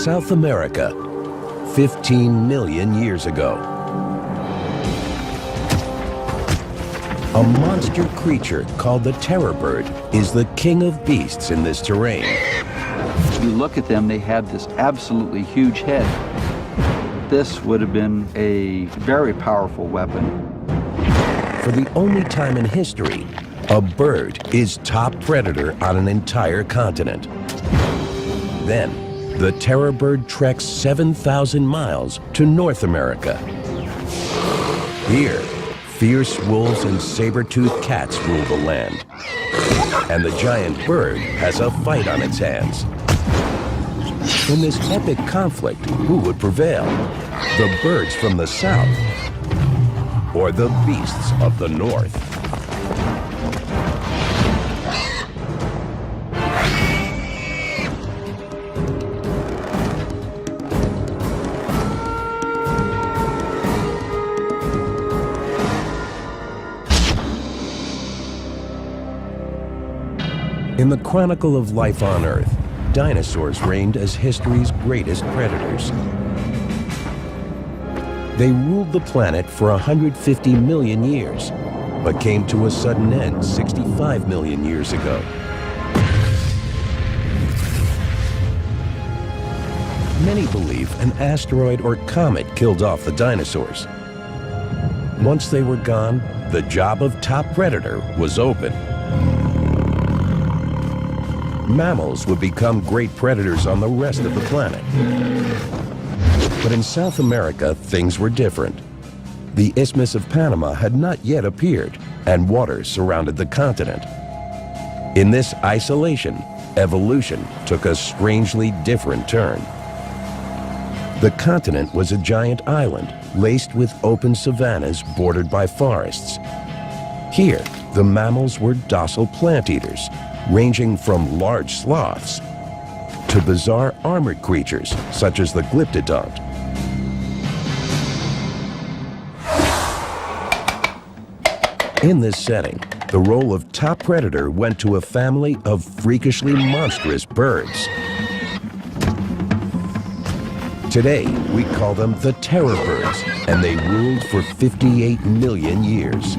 South America, 15 million years ago. A monster creature called the terror bird is the king of beasts in this terrain. You look at them, they have this absolutely huge head. This would have been a very powerful weapon. For the only time in history, a bird is top predator on an entire continent. Then, the terror bird treks 7,000 miles to North America. Here, fierce wolves and saber-toothed cats rule the land. And the giant bird has a fight on its hands. In this epic conflict, who would prevail? The birds from the south or the beasts of the north? In the chronicle of life on Earth, dinosaurs reigned as history's greatest predators. They ruled the planet for 150 million years, but came to a sudden end 65 million years ago. Many believe an asteroid or comet killed off the dinosaurs. Once they were gone, the job of top predator was open. Mammals would become great predators on the rest of the planet. But in South America, things were different. The Isthmus of Panama had not yet appeared, and waters surrounded the continent. In this isolation, evolution took a strangely different turn. The continent was a giant island, laced with open savannas bordered by forests. Here, the mammals were docile plant eaters, ranging from large sloths to bizarre armored creatures such as the glyptodont. In this setting, the role of top predator went to a family of freakishly monstrous birds. Today, we call them the terror birds, and they ruled for 58 million years.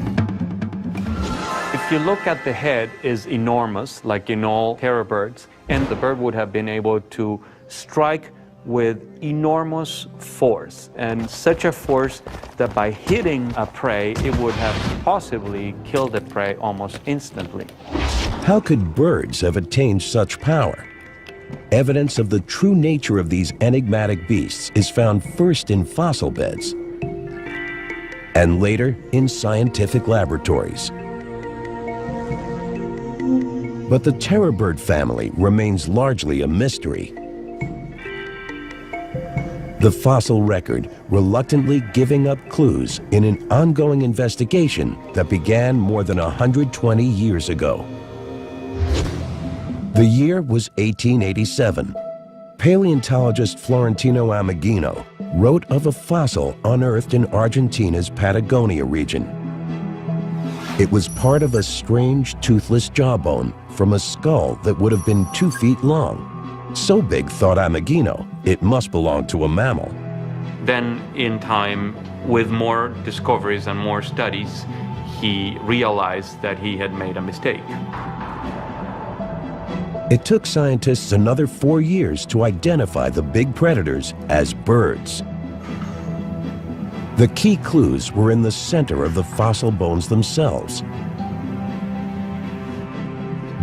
If you look at the head, is enormous, like in all terror birds, and the bird would have been able to strike with enormous force, and such a force that by hitting a prey, it would have possibly killed the prey almost instantly. How could birds have attained such power? Evidence of the true nature of these enigmatic beasts is found first in fossil beds, and later in scientific laboratories. But the terror bird family remains largely a mystery. The fossil record reluctantly giving up clues in an ongoing investigation that began more than 120 years ago. The year was 1887. Paleontologist Florentino Ameghino wrote of a fossil unearthed in Argentina's Patagonia region. It was part of a strange toothless jawbone from a skull that would have been 2 feet long. So big, thought Ameghino, it must belong to a mammal. Then, in time, with more discoveries and more studies, he realized that he had made a mistake. It took scientists another 4 years to identify the big predators as birds. The key clues were in the center of the fossil bones themselves.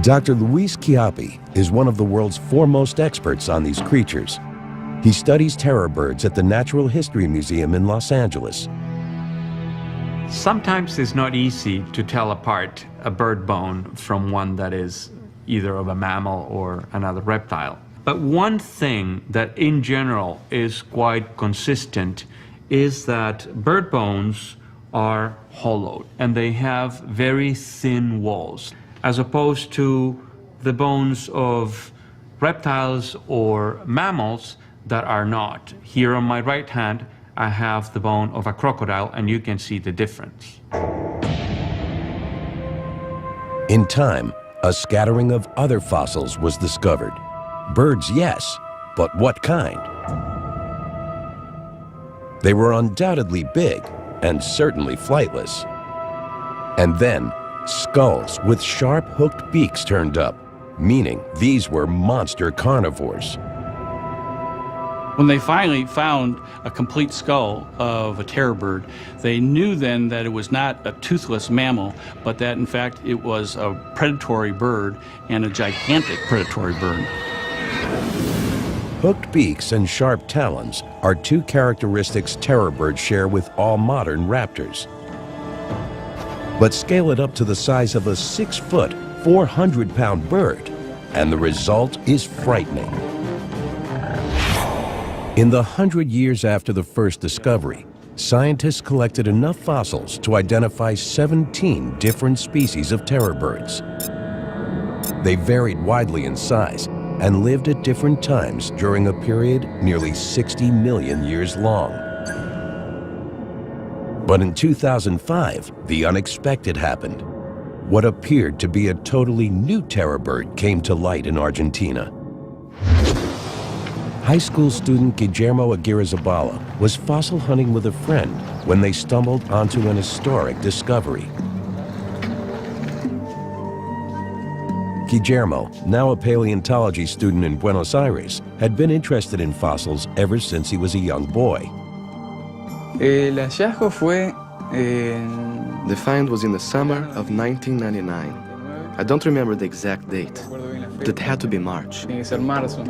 Dr. Luis Chiappi is one of the world's foremost experts on these creatures. He studies terror birds at the Natural History Museum in Los Angeles. Sometimes it's not easy to tell apart a bird bone from one that is either of a mammal or another reptile. But one thing that in general is quite consistent is that bird bones are hollowed and they have very thin walls, as opposed to the bones of reptiles or mammals that are not. Here on my right hand, I have the bone of a crocodile, and you can see the difference. In time, a scattering of other fossils was discovered. Birds, yes, but what kind? They were undoubtedly big and certainly flightless. And then, skulls with sharp hooked beaks turned up, meaning these were monster carnivores. When they finally found a complete skull of a terror bird, they knew then that it was not a toothless mammal, but that in fact it was a predatory bird, and a gigantic predatory bird. Hooked beaks and sharp talons are two characteristics terror birds share with all modern raptors. But scale it up to the size of a 6-foot, 400-pound bird, and the result is frightening. In the 100 years after the first discovery, scientists collected enough fossils to identify 17 different species of terror birds. They varied widely in size and lived at different times during a period nearly 60 million years long. But in 2005, the unexpected happened. What appeared to be a totally new terror bird came to light in Argentina. High school student Guillermo Aguirre-Zabala was fossil hunting with a friend when they stumbled onto an historic discovery. Guillermo, now a paleontology student in Buenos Aires, had been interested in fossils ever since he was a young boy. El hallazgo fue The find was in the summer of 1999. I don't remember the exact date, but it had to be March. tiene que ser marzo.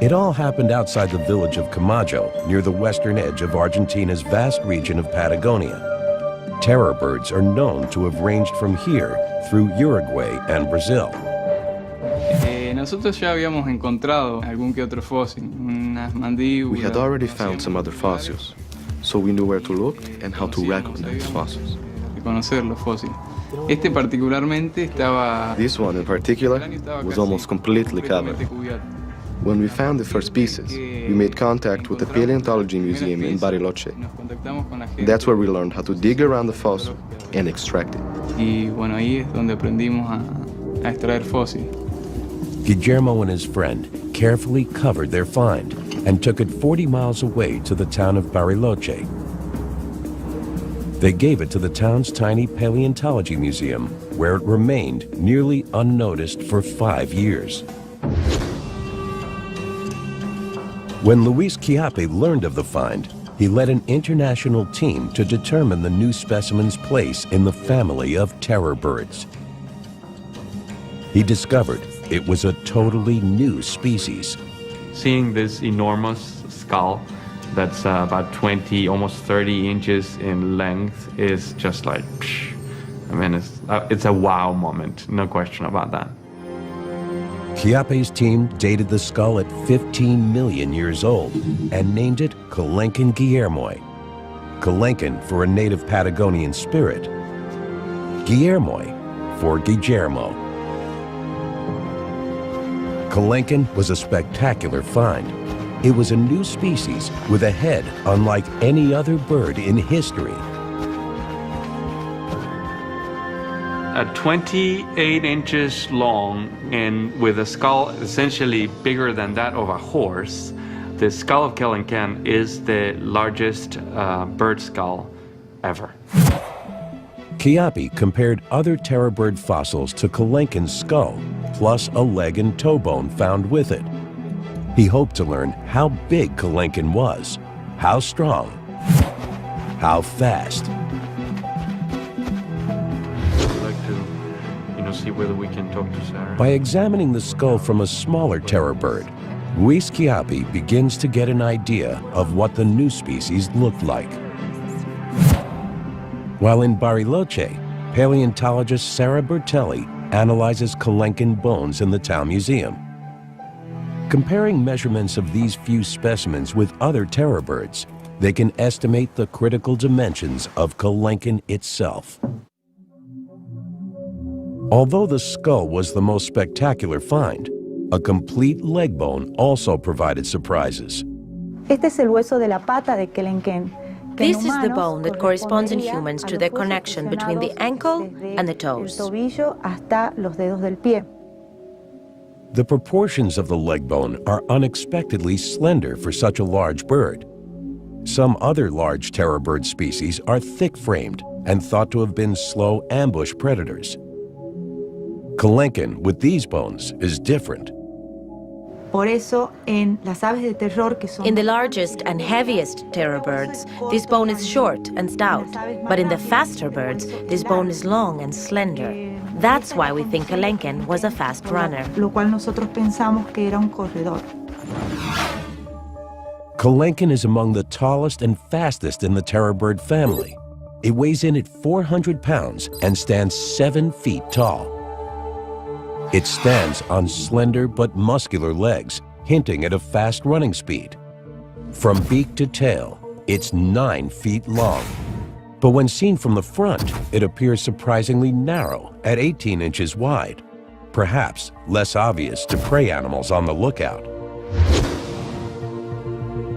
It all happened outside the village of Camacho, near the western edge of Argentina's vast region of Patagonia. Terror birds are known to have ranged from here through Uruguay and Brazil. Nosotros ya habíamos encontrado algún que otro fósil, unas mandíbulas. We had already found some other fossils, so we knew where to look and how to recognize fossils. De conocer los fósiles. Este particularmente estaba. This one in particular was almost completely covered. cubierto. When we found the first pieces, we made contact with the Paleontology Museum in Bariloche. Nos contactamos con la gente. That's where we learned how to dig around the fossil and extract it. Y bueno, ahí es donde aprendimos a extraer fósiles. Guillermo and his friend carefully covered their find and took it 40 miles away to the town of Bariloche. They gave it to the town's tiny paleontology museum, where it remained nearly unnoticed for 5 years. When Luis Chiappe learned of the find, he led an international team to determine the new specimen's place in the family of terror birds. He discovered it was a totally new species. Seeing this enormous skull that's about 20, almost 30 inches in length is just like, psh. I mean, it's a wow moment, no question about that. Chiappe's team dated the skull at 15 million years old and named it Kelenken Guillermo. Kelenken for a native Patagonian spirit, Guillermo for Guillermo. Kelenken was a spectacular find. It was a new species with a head unlike any other bird in history. At 28 inches long and with a skull essentially bigger than that of a horse, the skull of Kelenken is the largest bird skull ever. Chiappe compared other terror bird fossils to Kelenken's skull, plus a leg and toe bone found with it. He hoped to learn how big Kelenken was, how strong, how fast. I'd like to, see whether we can talk to Sarah. By examining the skull from a smaller terror bird, Luis Chiappe begins to get an idea of what the new species looked like. While in Bariloche, paleontologist Sarah Bertelli analyzes Kelenken bones in the town museum. Comparing measurements of these few specimens with other terror birds, they can estimate the critical dimensions of Kelenken itself. Although the skull was the most spectacular find, a complete leg bone also provided surprises. Este es el hueso de la pata de Kelenken. This is the bone that corresponds in humans to the connection between the ankle and the toes. El tobillo hasta los dedos del pie. The proportions of the leg bone are unexpectedly slender for such a large bird. Some other large terror bird species are thick-framed and thought to have been slow ambush predators. Kelenken, with these bones, is different. Por eso, en las aves de terror, que son In the largest and heaviest terror birds, this bone is short and stout, but in the faster birds, this bone is long and slender. That's why we think Kelenken was a fast runner. lo cual nosotros pensamos que era un corredor. Kelenken is among the tallest and fastest in the terror bird family. It weighs in at 400 pounds and stands 7 feet tall. It stands on slender but muscular legs, hinting at a fast running speed. From beak to tail, it's 9 feet long. But when seen from the front, it appears surprisingly narrow at 18 inches wide, perhaps less obvious to prey animals on the lookout.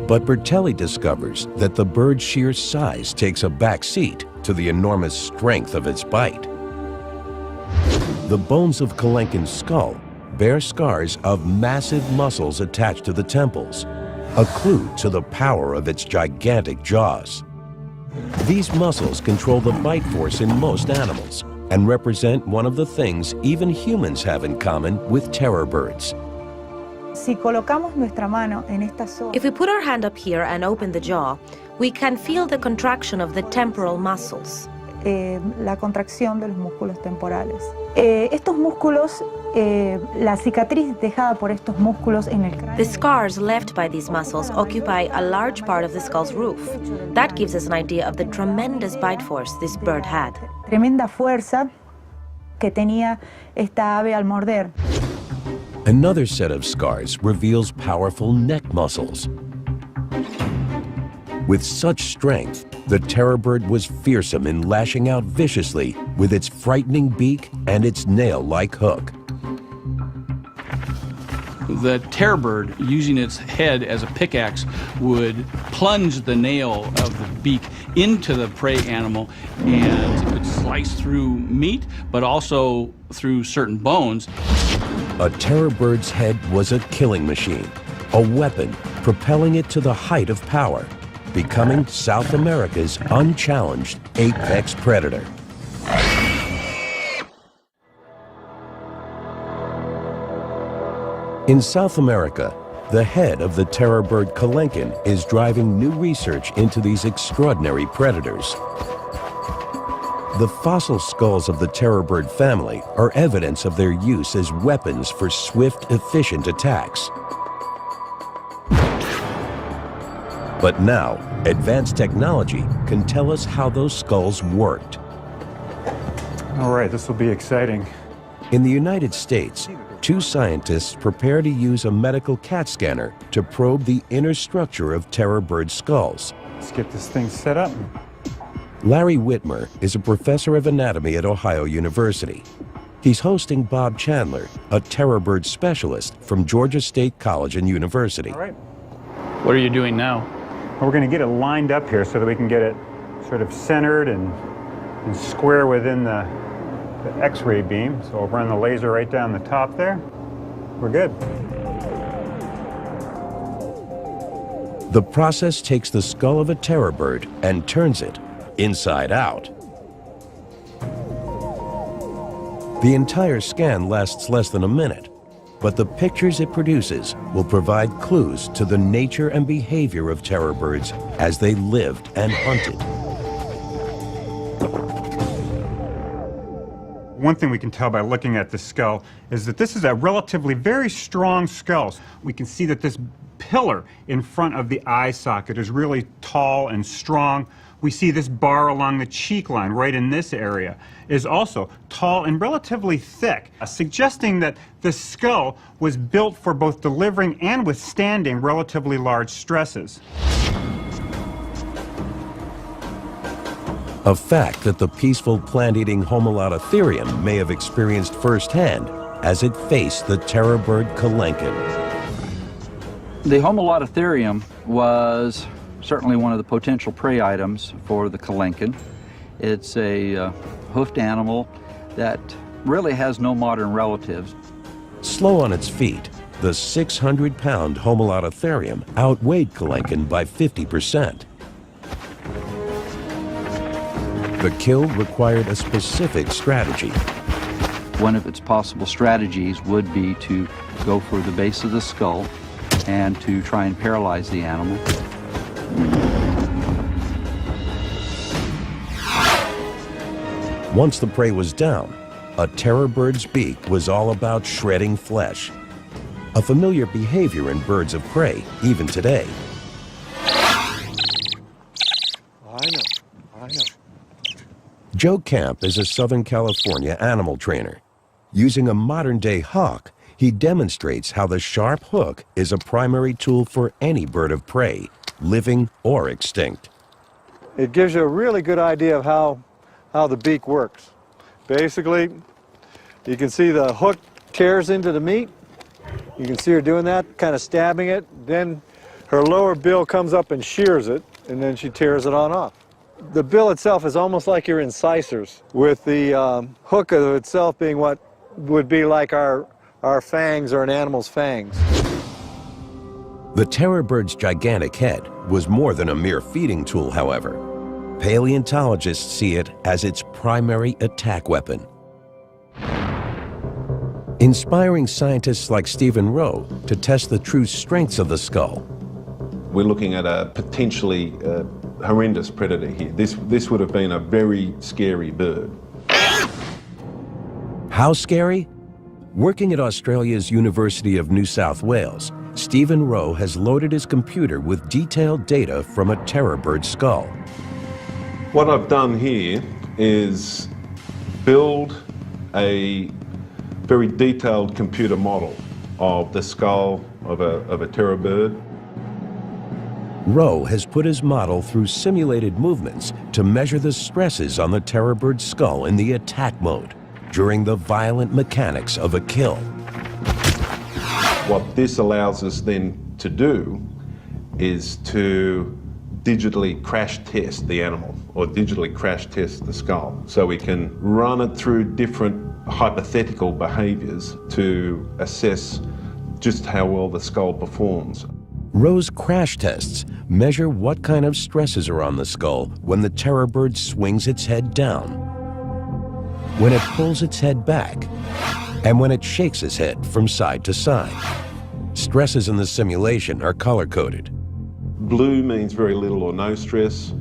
But Bertelli discovers that the bird's sheer size takes a back seat to the enormous strength of its bite. The bones of Kelenken's skull bear scars of massive muscles attached to the temples, a clue to the power of its gigantic jaws. These muscles control the bite force in most animals and represent one of the things even humans have in common with terror birds. Si colocamos nuestra mano en esta zona, If we put our hand up here and open the jaw, we can feel the contraction of the temporal muscles. la contracción de los músculos temporales. Estos músculos, la cicatriz dejada por estos músculos en el cráneo. The scars left by these muscles occupy a large part of the skull's roof. That gives us an idea of the tremendous bite force this bird had. Tremenda fuerza que tenía esta ave al morder. Another set of scars reveals powerful neck muscles. With such strength, the terror bird was fearsome in lashing out viciously with its frightening beak and its nail-like hook. The terror bird, using its head as a pickaxe, would plunge the nail of the beak into the prey animal, and it would slice through meat, but also through certain bones. A terror bird's head was a killing machine, a weapon propelling it to the height of power, becoming South America's unchallenged apex predator. In South America, the head of the terror bird Kelenken is driving new research into these extraordinary predators. The fossil skulls of the terror bird family are evidence of their use as weapons for swift, efficient attacks. But now, advanced technology can tell us how those skulls worked. All right, this will be exciting. In the United States, 2 scientists prepare to use a medical CAT scanner to probe the inner structure of terror bird skulls. Let's get this thing set up. Larry Whitmer is a professor of anatomy at Ohio University. He's hosting Bob Chandler, a terror bird specialist from Georgia State College and University. All right. What are you doing now? Well, we're going to get it lined up here so that we can get it sort of centered and square within the X-ray beam. So we'll run the laser right down the top there. We're good. The process takes the skull of a terror bird and turns it inside out. The entire scan lasts less than a minute, but the pictures it produces will provide clues to the nature and behavior of terror birds as they lived and hunted. One thing we can tell by looking at the skull is that this is a relatively very strong skull. We can see that this pillar in front of the eye socket is really tall and strong. We see this bar along the cheek line right in this area is also tall and relatively thick, suggesting that the skull was built for both delivering and withstanding relatively large stresses. A fact that the peaceful plant-eating Homolototherium may have experienced firsthand as it faced the terror bird Kelenken. The Homolototherium was certainly one of the potential prey items for the Kelenken. It's a hoofed animal that really has no modern relatives. Slow on its feet, the 600-pound Homolototherium outweighed Kelenken by 50%. The kill required a specific strategy. One of its possible strategies would be to go for the base of the skull and to try and paralyze the animal. Once the prey was down, a terror bird's beak was all about shredding flesh, a familiar behavior in birds of prey even today. I know. Joe Camp is a Southern California animal trainer. Using a modern-day hawk, he demonstrates how the sharp hook is a primary tool for any bird of prey, living or extinct. It gives you a really good idea of how the beak works. Basically, you can see the hook tears into the meat. You can see her doing that, kind of stabbing it. Then her lower bill comes up and shears it, and then she tears it on off. The bill itself is almost like your incisors, with the hook of itself being what would be like our fangs or an animal's fangs. The terror bird's gigantic head was more than a mere feeding tool, however. Paleontologists see it as its primary attack weapon. Inspiring scientists like Stephen Rowe to test the true strengths of the skull. We're looking at a potentially horrendous predator here. This would have been a very scary bird. How scary? Working at Australia's University of New South Wales, Stephen Rowe has loaded his computer with detailed data from a terror bird skull. What I've done here is build a very detailed computer model of the skull of a terror bird. Rowe has put his model through simulated movements to measure the stresses on the terror bird's skull in the attack mode during the violent mechanics of a kill. What this allows us then to do is to digitally crash test the animal, or digitally crash test the skull. So we can run it through different hypothetical behaviors to assess just how well the skull performs. Rowe's crash tests measure what kind of stresses are on the skull when the terror bird swings its head down, when it pulls its head back, and when it shakes its head from side to side. Stresses in the simulation are color-coded. Blue means very little or no stress.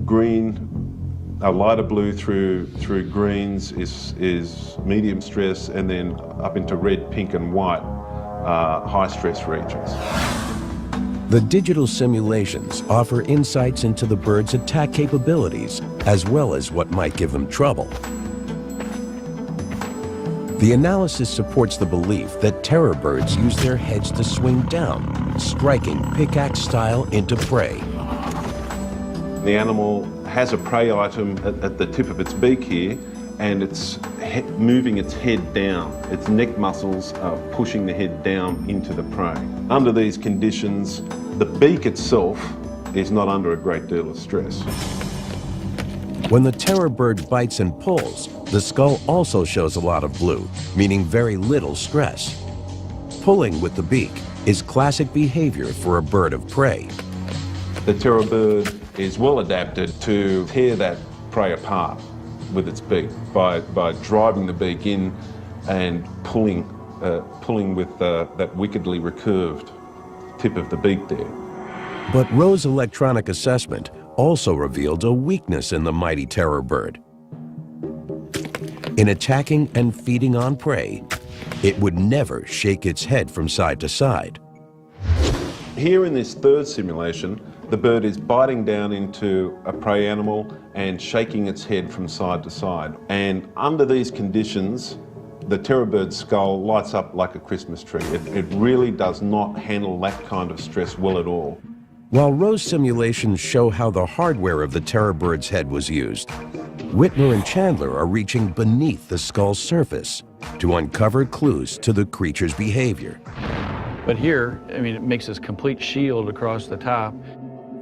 Green, a lighter blue through greens is medium stress, and then up into red, pink and white, high stress regions. The digital simulations offer insights into the bird's attack capabilities, as well as what might give them trouble. The analysis supports the belief that terror birds use their heads to swing down, striking pickaxe style into prey. The animal has a prey item at the tip of its beak here, and it's moving its head down. Its neck muscles are pushing the head down into the prey. Under these conditions, the beak itself is not under a great deal of stress. When the terror bird bites and pulls, the skull also shows a lot of blue, meaning very little stress. Pulling with the beak is classic behavior for a bird of prey. The terror bird is well adapted to tear that prey apart with its beak by driving the beak in and pulling with that wickedly recurved tip of the beak there. But Rowe's electronic assessment also revealed a weakness in the mighty terror bird. In attacking and feeding on prey, it would never shake its head from side to side. Here in this third simulation, the bird is biting down into a prey animal and shaking its head from side to side. And under these conditions, the terror bird's skull lights up like a Christmas tree. It really does not handle that kind of stress well at all. While Rowe's simulations show how the hardware of the terror bird's head was used, Whitmer and Chandler are reaching beneath the skull's surface to uncover clues to the creature's behavior. But here, I mean, it makes this complete shield across the top.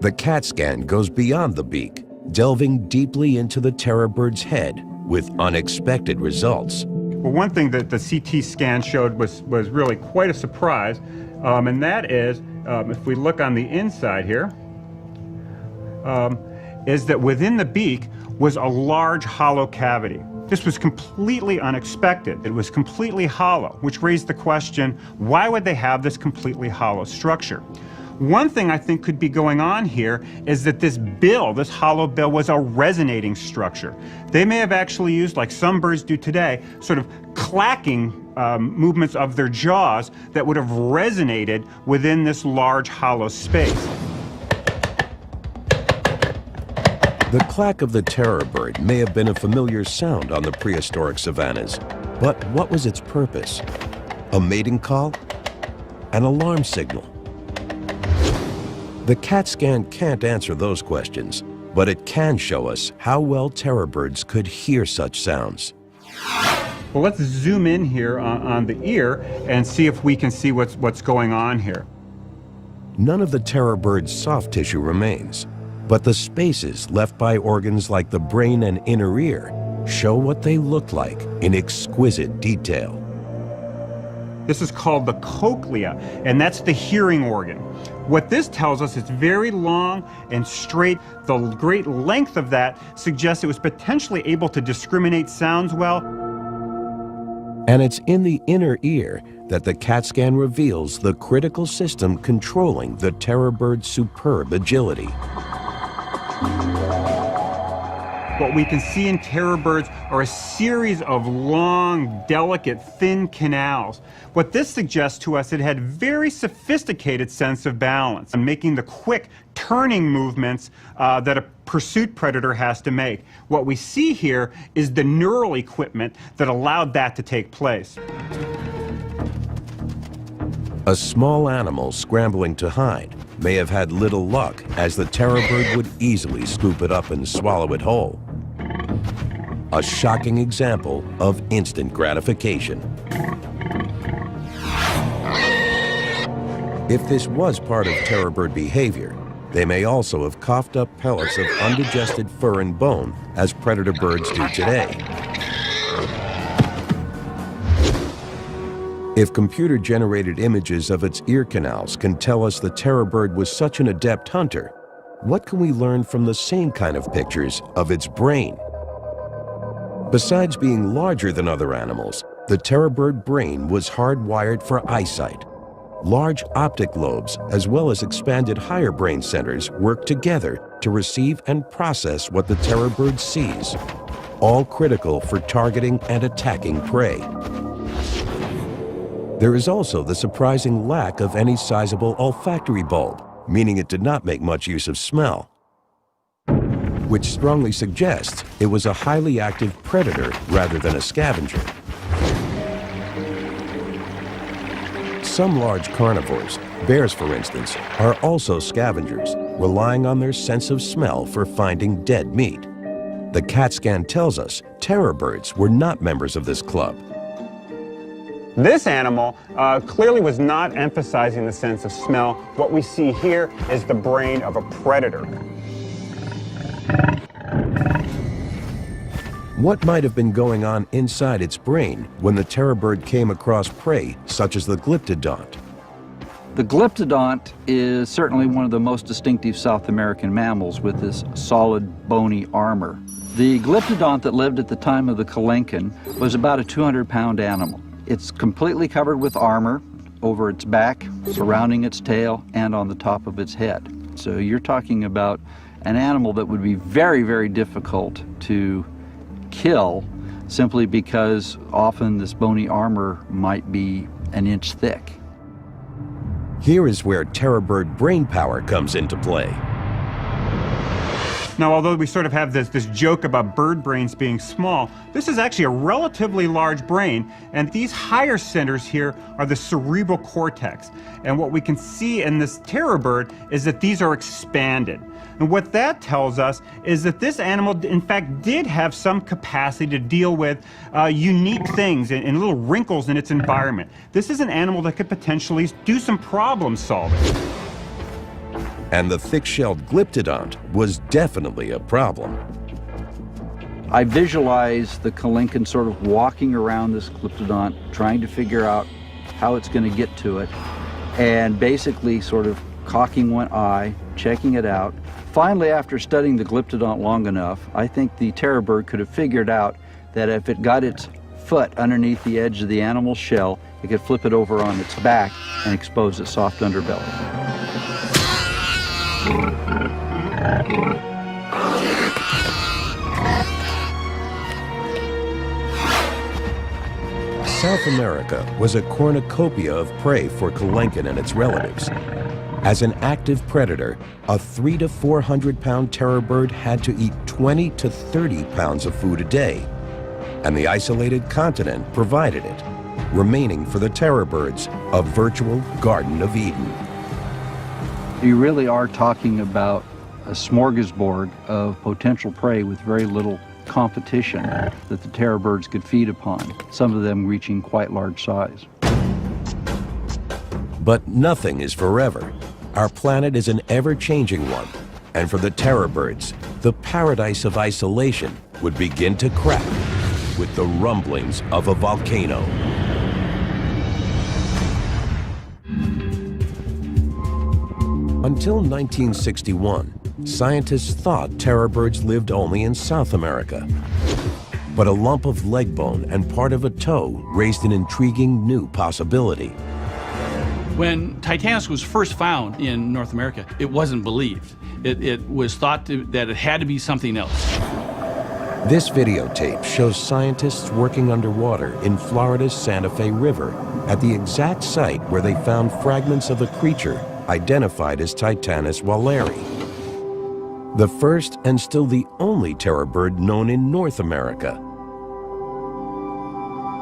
The CAT scan goes beyond the beak, delving deeply into the terror bird's head with unexpected results. Well, one thing that the CT scan showed was really quite a surprise, and that is, if we look on the inside here, is that within the beak was a large hollow cavity. This was completely unexpected. It was completely hollow, which raised the question, why would they have this completely hollow structure? One thing I think could be going on here is that this bill, this hollow bill, was a resonating structure. They may have actually used, like some birds do today, sort of clacking movements of their jaws that would have resonated within this large hollow space. The clack of the terror bird may have been a familiar sound on the prehistoric savannas, but what was its purpose? A mating call? An alarm signal? The CAT scan can't answer those questions, but it can show us how well terror birds could hear such sounds. Well, let's zoom in here on the ear and see if we can see what's going on here. None of the terror bird's soft tissue remains, but the spaces left by organs like the brain and inner ear show what they look like in exquisite detail. This is called the cochlea, and that's the hearing organ. What this tells us, it's very long and straight. The great length of that suggests it was potentially able to discriminate sounds well. And it's in the inner ear that the CAT scan reveals the critical system controlling the terror bird's superb agility. What we can see in terror birds are a series of long, delicate, thin canals. What this suggests to us, it had very sophisticated sense of balance and making the quick turning movements that a pursuit predator has to make. What we see here is the neural equipment that allowed that to take place. A small animal scrambling to hide may have had little luck, as the terror bird would easily scoop it up and swallow it whole. A shocking example of instant gratification. If this was part of terror bird behavior, they may also have coughed up pellets of undigested fur and bone, as predator birds do today. If computer-generated images of its ear canals can tell us the terror bird was such an adept hunter, what can we learn from the same kind of pictures of its brain? Besides being larger than other animals, the terror bird brain was hardwired for eyesight. Large optic lobes, as well as expanded higher brain centers, work together to receive and process what the terror bird sees, all critical for targeting and attacking prey. There is also the surprising lack of any sizable olfactory bulb, meaning it did not make much use of smell, which strongly suggests it was a highly active predator rather than a scavenger. Some large carnivores, bears for instance, are also scavengers, relying on their sense of smell for finding dead meat. The CAT scan tells us terror birds were not members of this club. This animal clearly was not emphasizing the sense of smell. What we see here is the brain of a predator. What might have been going on inside its brain when the terror bird came across prey such as the glyptodont? The glyptodont is certainly one of the most distinctive South American mammals with this solid bony armor. The glyptodont that lived at the time of the Kelenken was about a 200-pound animal. It's completely covered with armor over its back, surrounding its tail, and on the top of its head. So you're talking about an animal that would be very, very difficult to kill simply because often this bony armor might be an inch thick. Here is where terror bird brain power comes into play. Now, although we sort of have this joke about bird brains being small, this is actually a relatively large brain, and these higher centers here are the cerebral cortex. And what we can see in this terror bird is that these are expanded. And what that tells us is that this animal, in fact, did have some capacity to deal with unique things and little wrinkles in its environment. This is an animal that could potentially do some problem solving. And the thick-shelled glyptodont was definitely a problem. I visualize the Kelenken sort of walking around this glyptodont, trying to figure out how it's going to get to it, and basically sort of cocking one eye, checking it out. Finally, after studying the glyptodont long enough, I think the terror bird could have figured out that if it got its foot underneath the edge of the animal's shell, it could flip it over on its back and expose its soft underbelly. South America was a cornucopia of prey for Kelenken and its relatives. As an active predator, a 300 to 400 pound terror bird had to eat 20 to 30 pounds of food a day, and the isolated continent provided it, remaining for the terror birds a virtual Garden of Eden. You really are talking about a smorgasbord of potential prey with very little competition that the terror birds could feed upon, some of them reaching quite large size. But nothing is forever. Our planet is an ever-changing one, and for the terror birds, the paradise of isolation would begin to crack with the rumblings of a volcano. Until 1961, scientists thought terror birds lived only in South America. But a lump of leg bone and part of a toe raised an intriguing new possibility. When Titanus was first found in North America, it wasn't believed. It was thought that it had to be something else. This videotape shows scientists working underwater in Florida's Santa Fe River at the exact site where they found fragments of a creature identified as Titanus walleri, the first and still the only terror bird known in North America.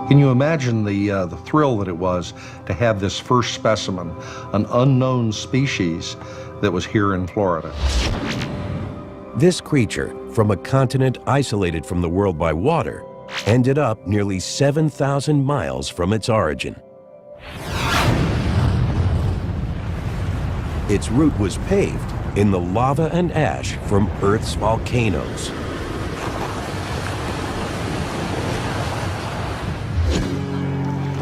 Can you imagine the thrill that it was to have this first specimen, an unknown species that was here in Florida? This creature, from a continent isolated from the world by water, ended up nearly 7,000 miles from its origin. Its route was paved in the lava and ash from Earth's volcanoes.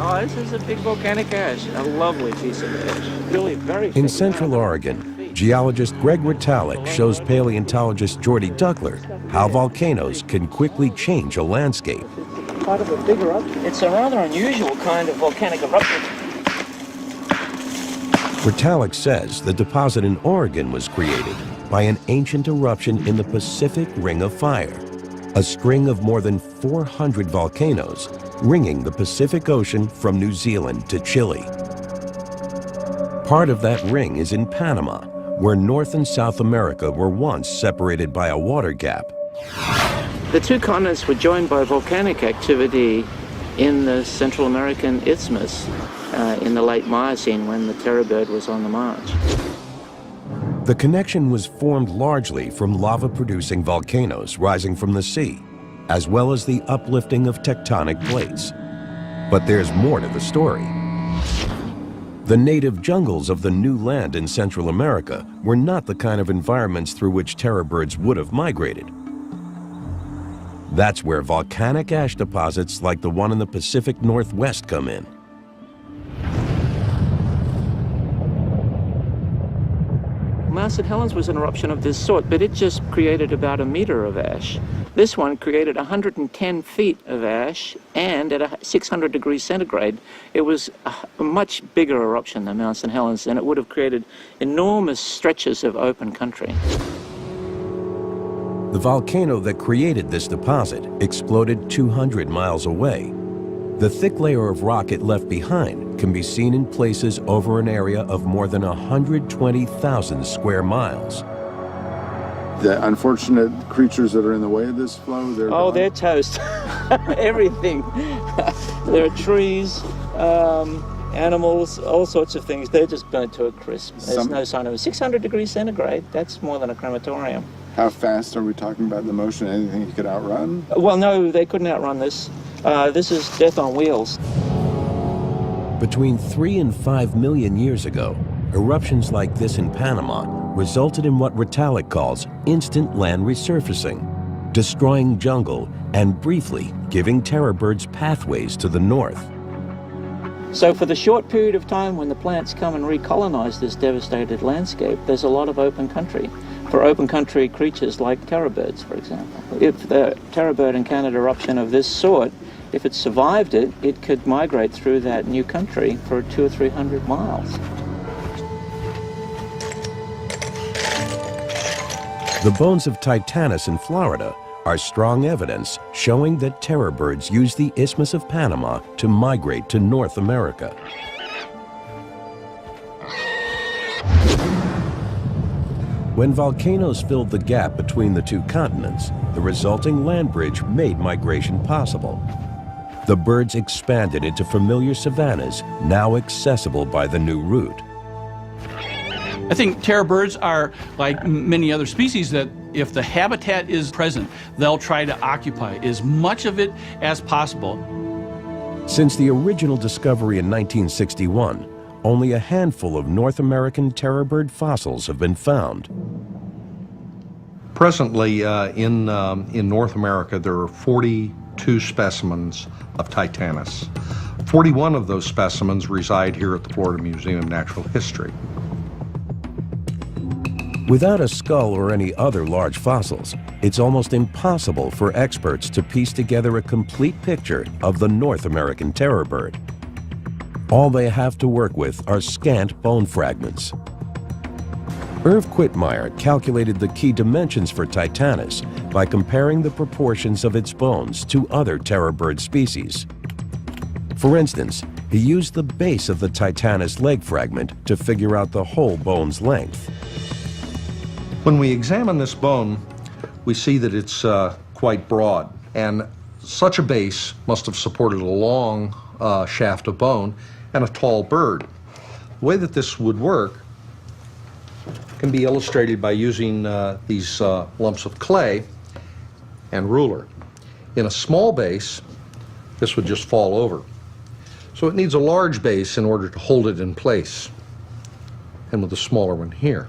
Oh, this is a big volcanic ash, a lovely piece of ash. Really very In Central Oregon, geologist Greg Ritalik shows paleontologist Jordy Duckler how volcanoes can quickly change a landscape. Part of a big eruption. It's a rather unusual kind of volcanic eruption. Ritalik says the deposit in Oregon was created by an ancient eruption in the Pacific Ring of Fire, a string of more than 400 volcanoes ringing the Pacific Ocean from New Zealand to Chile. Part of that ring is in Panama, where North and South America were once separated by a water gap. The two continents were joined by volcanic activity in the Central American Isthmus in the late Miocene when the terror bird was on the march. The connection was formed largely from lava-producing volcanoes rising from the sea, as well as the uplifting of tectonic plates. But there's more to the story. The native jungles of the new land in Central America were not the kind of environments through which terror birds would have migrated. That's where volcanic ash deposits like the one in the Pacific Northwest come in. Mount St. Helens was an eruption of this sort, but it just created about 1 meter of ash. This one created 110 feet of ash, and at 600 degrees centigrade, it was a much bigger eruption than Mount St. Helens, and it would have created enormous stretches of open country. The volcano that created this deposit exploded 200 miles away. The thick layer of rock it left behind can be seen in places over an area of more than 120,000 square miles. The unfortunate creatures that are in the way of this flow, they're gone. They're toast. Everything. There are trees, animals, all sorts of things. They're just burnt to a crisp. There's no sign of it. 600 degrees centigrade, that's more than a crematorium. How fast are we talking about in the motion? Anything you could outrun? Well, no, they couldn't outrun this. This is death on wheels. Between 3 and 5 million years ago, eruptions like this in Panama resulted in what Ritalik calls instant land resurfacing. destroying jungle and briefly giving terror birds pathways to the north. So for the short period of time when the plants come and recolonize this devastated landscape, there's a lot of open country for open country creatures like terror birds, for example. If the terror bird encountered eruption of this sort, if it survived it, it could migrate through that new country for 200 or 300 miles. The bones of Titanus in Florida are strong evidence showing that terror birds use the Isthmus of Panama to migrate to North America. When volcanoes filled the gap between the two continents, the resulting land bridge made migration possible. The birds expanded into familiar savannas, now accessible by the new route. I think terror birds are like many other species that if the habitat is present, they'll try to occupy as much of it as possible. Since the original discovery in 1961, only a handful of North American terror bird fossils have been found. Presently, in North America, there are 42 specimens of Titanus. 41 of those specimens reside here at the Florida Museum of Natural History. Without a skull or any other large fossils, it's almost impossible for experts to piece together a complete picture of the North American terror bird. All they have to work with are scant bone fragments. Irv Quittmeyer calculated the key dimensions for Titanus by comparing the proportions of its bones to other terror bird species. For instance, he used the base of the Titanus leg fragment to figure out the whole bone's length. When we examine this bone, we see that it's quite broad, and such a base must have supported a long shaft of bone and a tall bird. The way that this would work can be illustrated by using these lumps of clay and ruler. In a small base, this would just fall over. So it needs a large base in order to hold it in place, and with a smaller one here.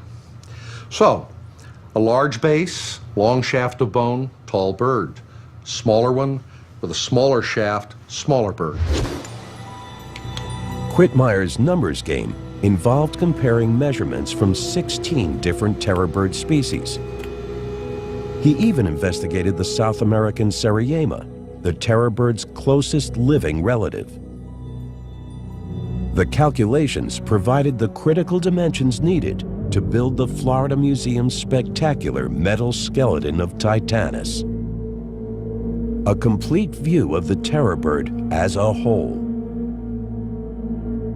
So, a large base, long shaft of bone, tall bird. Smaller one with a smaller shaft, smaller bird. Quittmeyer's numbers game involved comparing measurements from 16 different terror bird species. He even investigated the South American Seriema, the terror bird's closest living relative. The calculations provided the critical dimensions needed to build the Florida Museum's spectacular metal skeleton of Titanus. A complete view of the terror bird as a whole.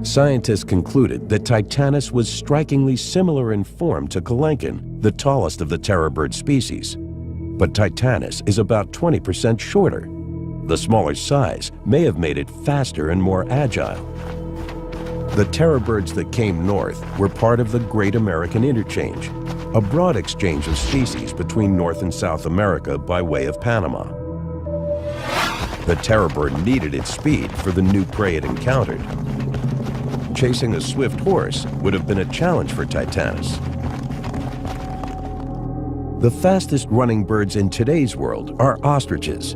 Scientists concluded that Titanus was strikingly similar in form to Kelenken, the tallest of the terror bird species. But Titanus is about 20% shorter. The smaller size may have made it faster and more agile. The terror birds that came north were part of the Great American Interchange, a broad exchange of species between North and South America by way of Panama. The terror bird needed its speed for the new prey it encountered. Chasing a swift horse would have been a challenge for Titanus. The fastest running birds in today's world are ostriches.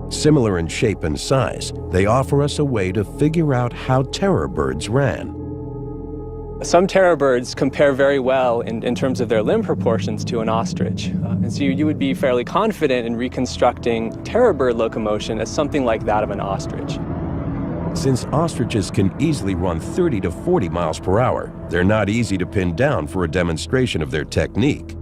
Similar in shape and size, they offer us a way to figure out how terror birds ran. Some terror birds compare very well in terms of their limb proportions to an ostrich. And so you would be fairly confident in reconstructing terror bird locomotion as something like that of an ostrich. Since ostriches can easily run 30 to 40 miles per hour, they're not easy to pin down for a demonstration of their technique.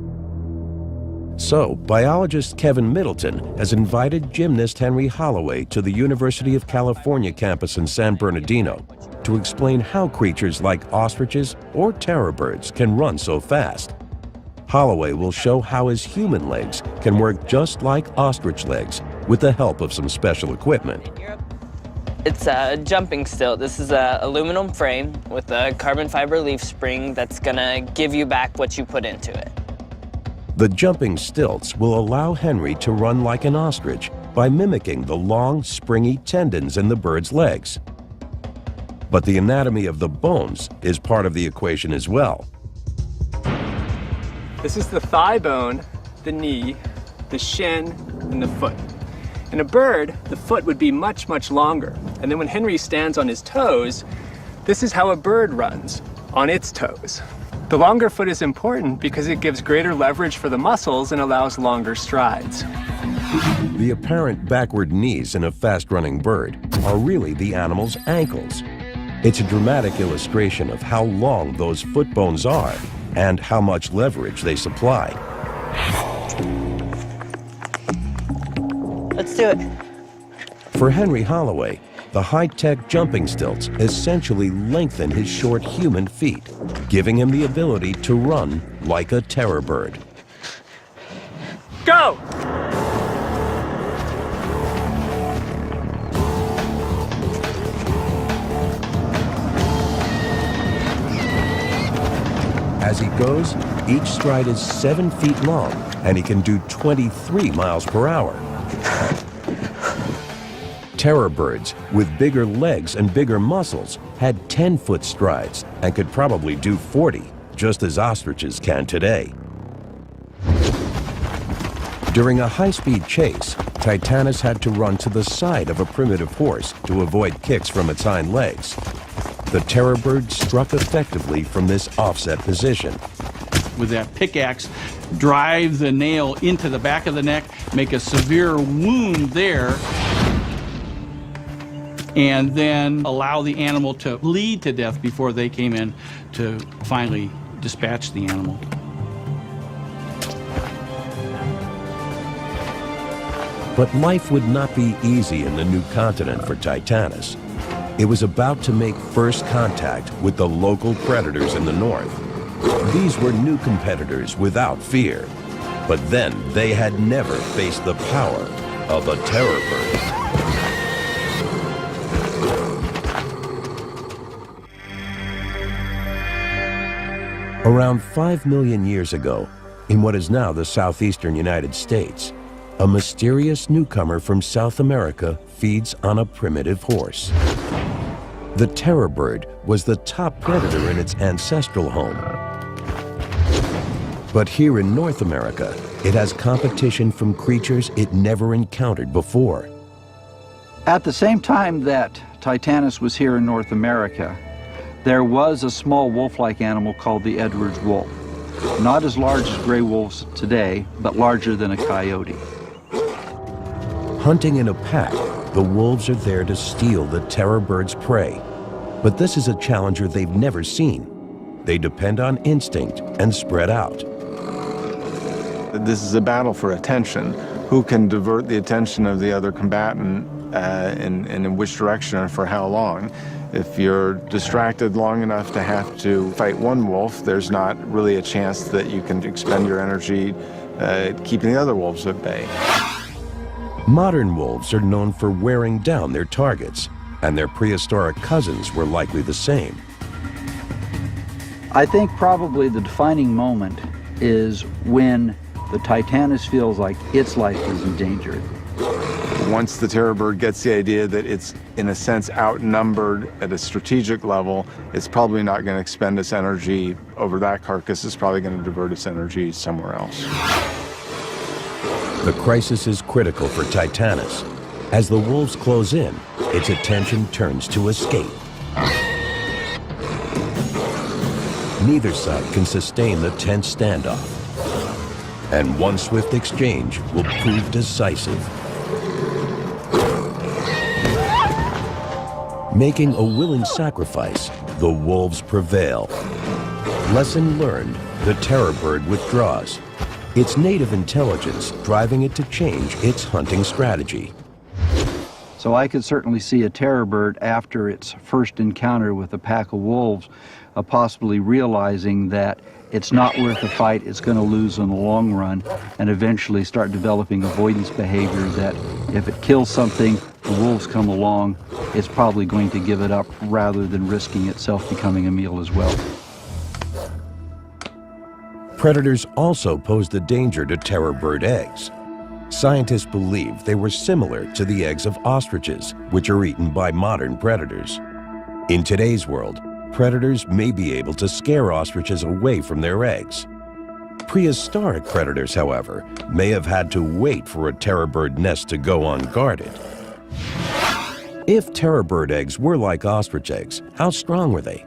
So, biologist Kevin Middleton has invited gymnast Henry Holloway to the University of California campus in San Bernardino to explain how creatures like ostriches or terror birds can run so fast. Holloway will show how his human legs can work just like ostrich legs with the help of some special equipment. It's a jumping stilt. This is an aluminum frame with a carbon fiber leaf spring that's gonna give you back what you put into it. The jumping stilts will allow Henry to run like an ostrich by mimicking the long, springy tendons in the bird's legs. But the anatomy of the bones is part of the equation as well. This is the thigh bone, the knee, the shin, and the foot. In a bird, the foot would be much, much longer. And then when Henry stands on his toes, this is how a bird runs, on its toes. The longer foot is important because it gives greater leverage for the muscles and allows longer strides. The apparent backward knees in a fast-running bird are really the animal's ankles. It's a dramatic illustration of how long those foot bones are and how much leverage they supply. Let's do it. For Henry Holloway, the high-tech jumping stilts essentially lengthen his short human feet, giving him the ability to run like a terror bird. Go! As he goes, each stride is 7 feet long, and he can do 23 miles per hour. Terror birds with bigger legs and bigger muscles had 10-foot strides and could probably do 40, just as ostriches can today. During a high-speed chase, Titanus had to run to the side of a primitive horse to avoid kicks from its hind legs. The terror bird struck effectively from this offset position. With that pickaxe, drive the nail into the back of the neck, make a severe wound there, and then allow the animal to bleed to death before they came in to finally dispatch the animal. But life would not be easy in the new continent for Titanus. It was about to make first contact with the local predators in the north. These were new competitors without fear, but then they had never faced the power of a terror bird. Around 5 million years ago, in what is now the southeastern United States, a mysterious newcomer from South America feeds on a primitive horse. The terror bird was the top predator in its ancestral home. But here in North America, it has competition from creatures it never encountered before. At the same time that Titanus was here in North America, there was a small wolf-like animal called the Edwards wolf. Not as large as gray wolves today, but larger than a coyote. Hunting in a pack, the wolves are there to steal the terror bird's prey. But this is a challenger they've never seen. They depend on instinct and spread out. This is a battle for attention. Who can divert the attention of the other combatant and in which direction and for how long? If you're distracted long enough to have to fight one wolf, there's not really a chance that you can expend your energy keeping the other wolves at bay. Modern wolves are known for wearing down their targets, and their prehistoric cousins were likely the same. I think probably the defining moment is when the Titanus feels like its life is endangered. Once the terror bird gets the idea that it's, in a sense, outnumbered at a strategic level, it's probably not going to expend its energy over that carcass. It's probably going to divert its energy somewhere else. The crisis is critical for Titanus. As the wolves close in, its attention turns to escape. Neither side can sustain the tense standoff, and one swift exchange will prove decisive. Making a willing sacrifice, the wolves prevail. Lesson learned, the terror bird withdraws. Its native intelligence driving it to change its hunting strategy. So I could certainly see a terror bird after its first encounter with a pack of wolves possibly realizing that it's not worth the fight, it's going to lose in the long run, and eventually start developing avoidance behavior that if it kills something, the wolves come along, it's probably going to give it up rather than risking itself becoming a meal as well. Predators also posed a danger to terror bird eggs. Scientists believe they were similar to the eggs of ostriches, which are eaten by modern predators. In today's world, predators may be able to scare ostriches away from their eggs. Prehistoric predators, however, may have had to wait for a terror bird nest to go unguarded. If terror bird eggs were like ostrich eggs, how strong were they?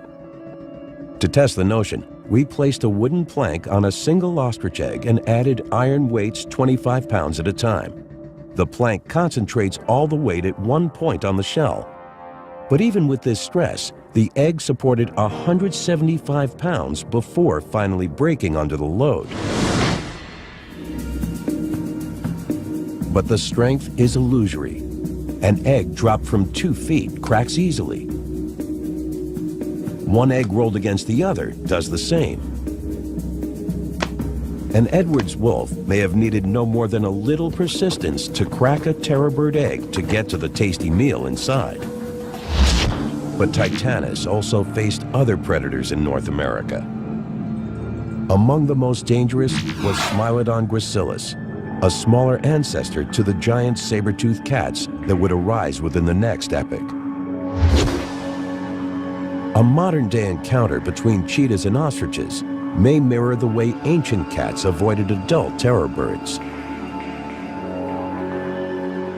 To test the notion, we placed a wooden plank on a single ostrich egg and added iron weights 25 pounds at a time. The plank concentrates all the weight at one point on the shell. But even with this stress, the egg supported 175 pounds before finally breaking under the load. But the strength is illusory. An egg dropped from 2 feet cracks easily. One egg rolled against the other does the same. An Edwards wolf may have needed no more than a little persistence to crack a terror bird egg to get to the tasty meal inside. But Titanus also faced other predators in North America. Among the most dangerous was Smilodon gracilis, a smaller ancestor to the giant saber-toothed cats that would arise within the next epoch. A modern-day encounter between cheetahs and ostriches may mirror the way ancient cats avoided adult terror birds.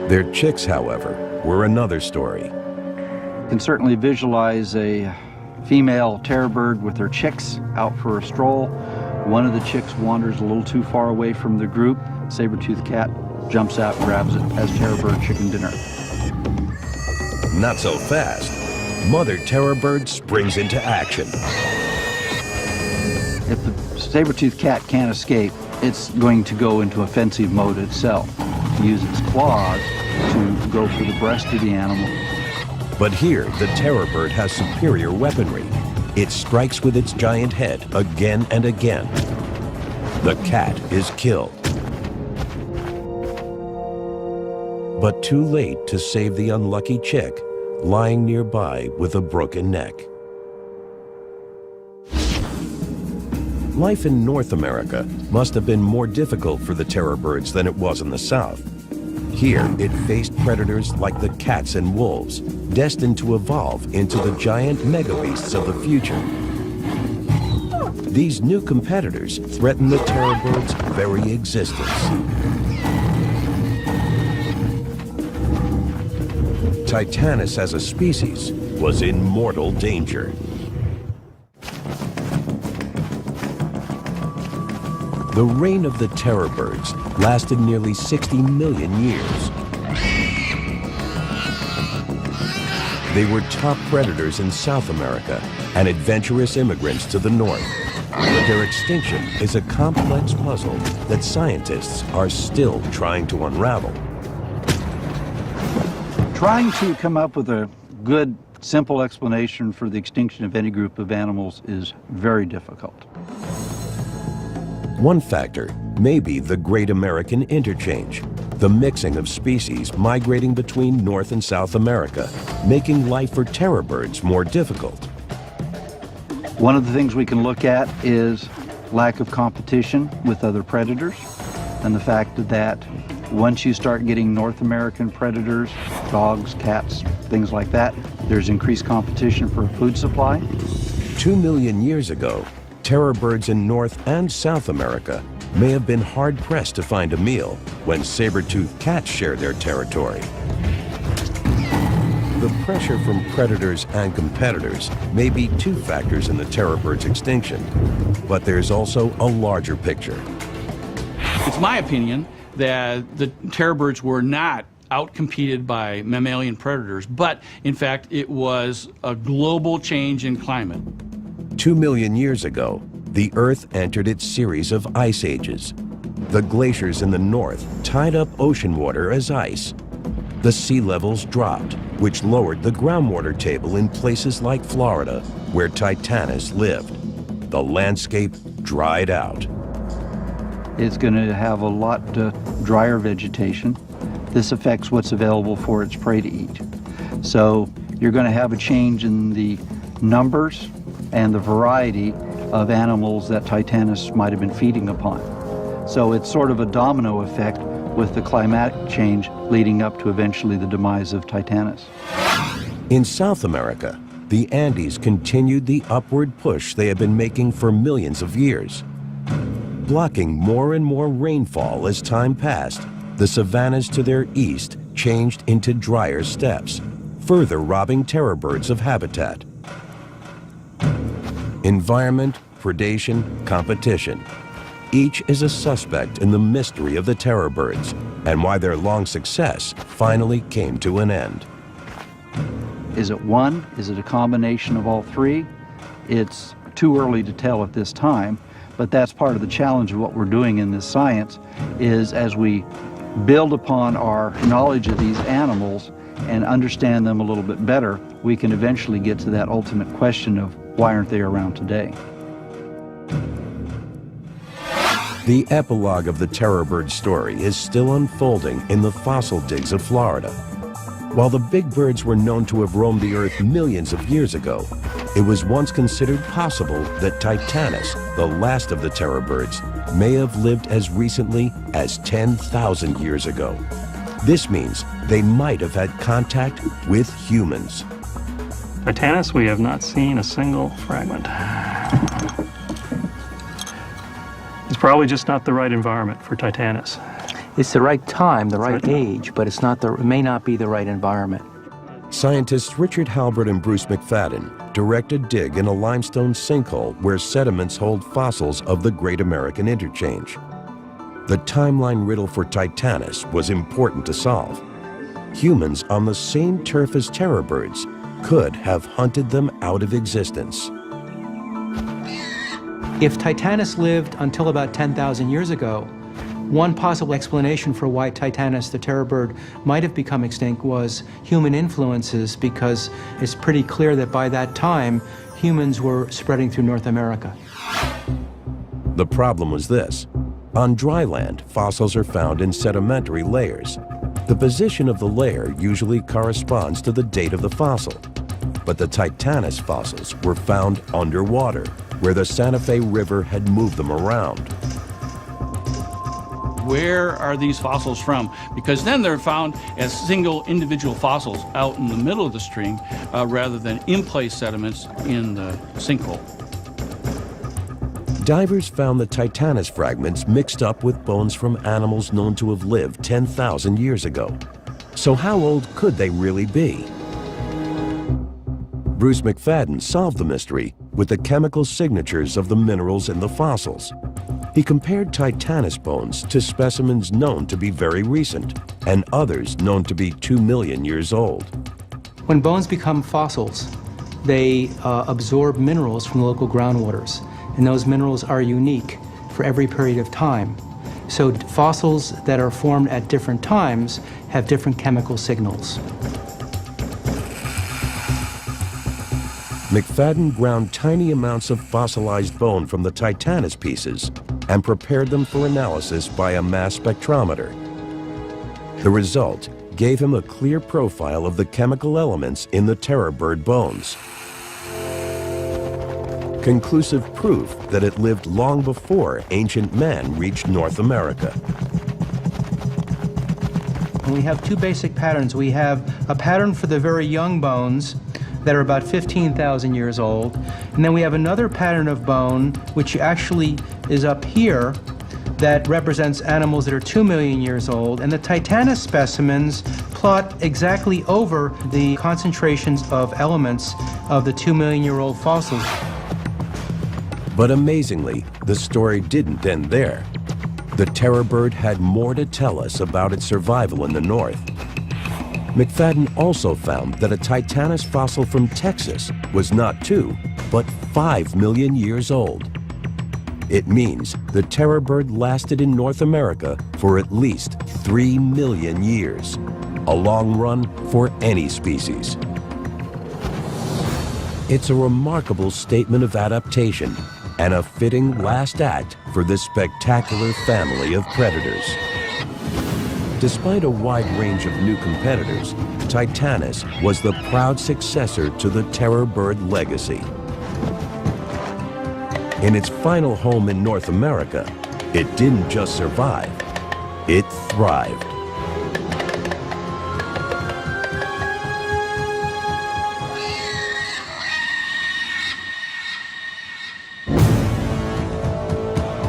Their chicks, however, were another story. You can certainly visualize a female terror bird with her chicks out for a stroll. One of the chicks wanders a little too far away from the group. Saber-toothed cat jumps out, grabs it as terror bird chicken dinner. Not so fast. Mother terror bird springs into action. If the saber-toothed cat can't escape, it's going to go into offensive mode itself, use its claws to go for the breast of the animal. But here, the terror bird has superior weaponry. It strikes with its giant head again and again. The cat is killed. But too late to save the unlucky chick, lying nearby with a broken neck. Life in North America must have been more difficult for the terror birds than it was in the South. Here, it faced predators like the cats and wolves, destined to evolve into the giant megabeasts of the future. These new competitors threaten the terror bird's very existence. Titanus as a species was in mortal danger. The reign of the terror birds lasted nearly 60 million years. They were top predators in South America and adventurous immigrants to the north. But their extinction is a complex puzzle that scientists are still trying to unravel. Trying to come up with a good, simple explanation for the extinction of any group of animals is very difficult. One factor may be the Great American Interchange, the mixing of species migrating between North and South America, making life for terror birds more difficult. One of the things we can look at is lack of competition with other predators, and the fact that once you start getting North American predators, dogs, cats, things like that, there's increased competition for food supply. 2 million years ago, terror birds in North and South America may have been hard-pressed to find a meal when saber-toothed cats shared their territory. The pressure from predators and competitors may be two factors in the terror bird's extinction, but there's also a larger picture. It's my opinion that the terror birds were not outcompeted by mammalian predators, but in fact it was a global change in climate. 2 million years ago, the Earth entered its series of ice ages. The glaciers in the north tied up ocean water as ice. The sea levels dropped, which lowered the groundwater table in places like Florida, where Titanus lived. The landscape dried out. It's going to have a lot drier vegetation. This affects what's available for its prey to eat. So you're going to have a change in the numbers and the variety of animals that Titanus might have been feeding upon. So it's sort of a domino effect with the climatic change leading up to eventually the demise of Titanus. In South America, the Andes continued the upward push they had been making for millions of years. blocking more and more rainfall as time passed, the savannas to their east changed into drier steppes, further robbing terror birds of habitat. Environment, predation, competition. Each is a suspect in the mystery of the terror birds and why their long success finally came to an end. Is it one? Is it a combination of all three? It's too early to tell at this time, but that's part of the challenge of what we're doing in this science, is as we build upon our knowledge of these animals and understand them a little bit better, we can eventually get to that ultimate question of why aren't they around today? The epilogue of the terror bird story is still unfolding in the fossil digs of Florida. While the big birds were known to have roamed the earth millions of years ago, it was once considered possible that Titanus, the last of the terror birds, may have lived as recently as 10,000 years ago. This means they might have had contact with humans. Titanus, we have not seen a single fragment. It's probably just not the right environment for Titanus. It's the right time, the right age, but it's not it may not be the right environment. Scientists Richard Halbert and Bruce McFadden direct a dig in a limestone sinkhole where sediments hold fossils of the Great American Interchange. The timeline riddle for Titanus was important to solve. Humans on the same turf as terror birds could have hunted them out of existence. If Titanus lived until about 10,000 years ago, one possible explanation for why Titanus, the terror bird, might have become extinct was human influences, because it's pretty clear that by that time, humans were spreading through North America. The problem was this. On dry land, fossils are found in sedimentary layers. The position of the layer usually corresponds to the date of the fossil. But the Titanus fossils were found underwater, where the Santa Fe River had moved them around. Where are these fossils from? Because then they're found as single individual fossils out in the middle of the stream rather than in-place sediments in the sinkhole. Divers found the Titanus fragments mixed up with bones from animals known to have lived 10,000 years ago. So how old could they really be? Bruce McFadden solved the mystery with the chemical signatures of the minerals in the fossils. He compared Titanus bones to specimens known to be very recent and others known to be 2 million years old. When bones become fossils, they absorb minerals from the local groundwaters, and those minerals are unique for every period of time. So fossils that are formed at different times have different chemical signals. McFadden ground tiny amounts of fossilized bone from the Titanus pieces and prepared them for analysis by a mass spectrometer. The result gave him a clear profile of the chemical elements in the terror bird bones. Conclusive proof that it lived long before ancient man reached North America. And we have two basic patterns. We have a pattern for the very young bones that are about 15,000 years old. And then we have another pattern of bone, which actually is up here, that represents animals that are 2 million years old. And the Titanus specimens plot exactly over the concentrations of elements of the 2 million year old fossils. But amazingly, the story didn't end there. The terror bird had more to tell us about its survival in the north. McFadden also found that a Titanus fossil from Texas was not 2, but 5 million years old. It means the terror bird lasted in North America for at least 3 million years, a long run for any species. It's a remarkable statement of adaptation and a fitting last act for this spectacular family of predators. Despite a wide range of new competitors, Titanus was the proud successor to the terror bird legacy. In its final home in North America, it didn't just survive, it thrived.